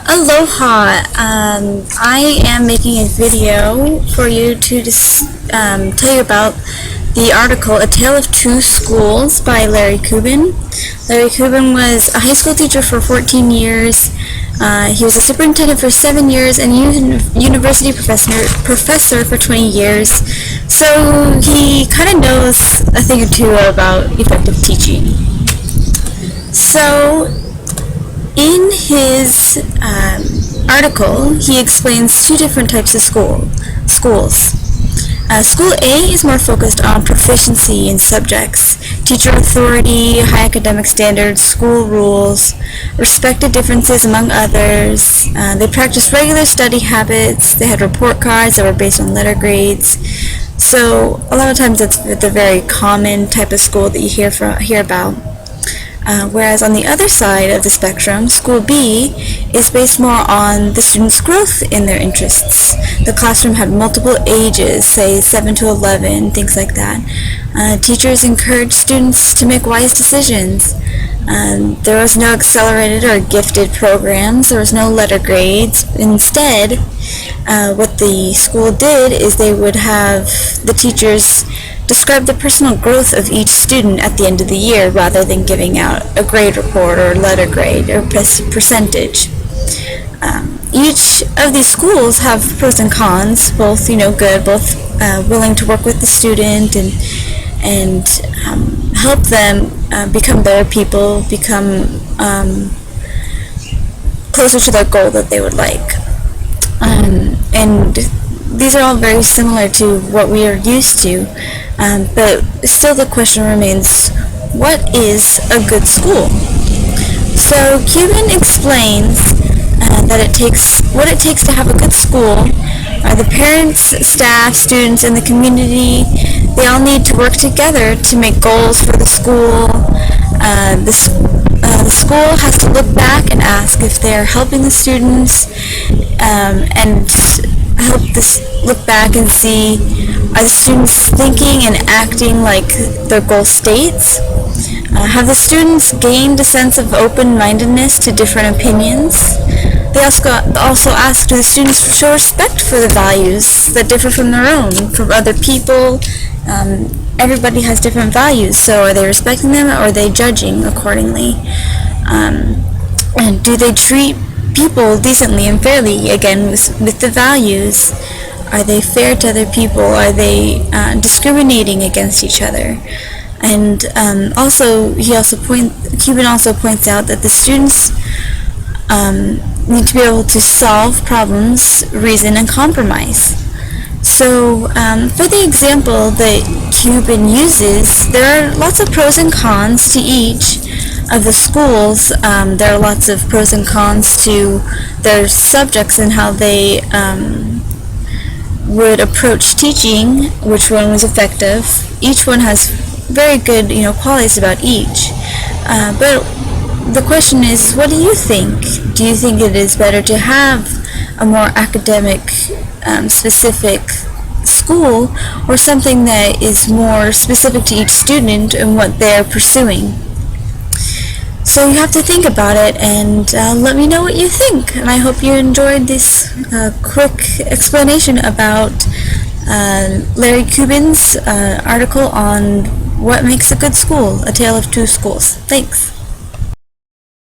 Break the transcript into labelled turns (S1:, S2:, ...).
S1: Aloha! I am making a video for you to tell you about the article A Tale of Two Schools by Lary Cuban. Lary Cuban was a high school teacher for 14 years. He was a superintendent for 7 years and university professor for 20 years. So he kind of knows a thing or two about effective teaching. So in his article, he explains two different types of schools. School A is more focused on proficiency in subjects, teacher authority, high academic standards, school rules, respected differences among others. They practiced regular study habits. They had report cards that were based on letter grades. So a lot of times that's the very common type of school that you hear about. Whereas on the other side of the spectrum, School B is based more on the students' growth in their interests. The classroom had multiple ages, say 7 to 11, things like that. Teachers encouraged students to make wise decisions. There was no accelerated or gifted programs. There was no letter grades. Instead, what the school did is they would have the teachers describe the personal growth of each student at the end of the year rather than giving out a grade report or letter grade or percentage. Each of these schools have pros and cons, both good, both willing to work with the student and help them become better people, become closer to their goal that they would like. And these are all very similar to what we are used to, but still the question remains, what is a good school? So Cuban explains that what it takes to have a good school are the parents, staff, students, and the community. They all need to work together to make goals for the school. The school has to look back and ask if they're helping the students, and look back and see, are the students thinking and acting like their goal states? Have the students gained a sense of open-mindedness to different opinions? They also ask, do the students show respect for the values that differ from their own, from other people? Everybody has different values, so are they respecting them or are they judging accordingly? And do they treat people decently and fairly, again, with the values? Are they fair to other people? Are they discriminating against each other? And Cuban also points out that the students need to be able to solve problems, reason, and compromise. So for the example that Cuban uses, there are lots of pros and cons to each of the schools. There are lots of pros and cons to their subjects and how they would approach teaching, which one was effective. Each one has very good qualities about each. But the question is, what do you think? Do you think it is better to have a more academic, specific school, or something that is more specific to each student and what they're pursuing? So you have to think about it and let me know what you think. And I hope you enjoyed this quick explanation about Lary Cuban's article on what makes a good school, A Tale of Two Schools. Thanks.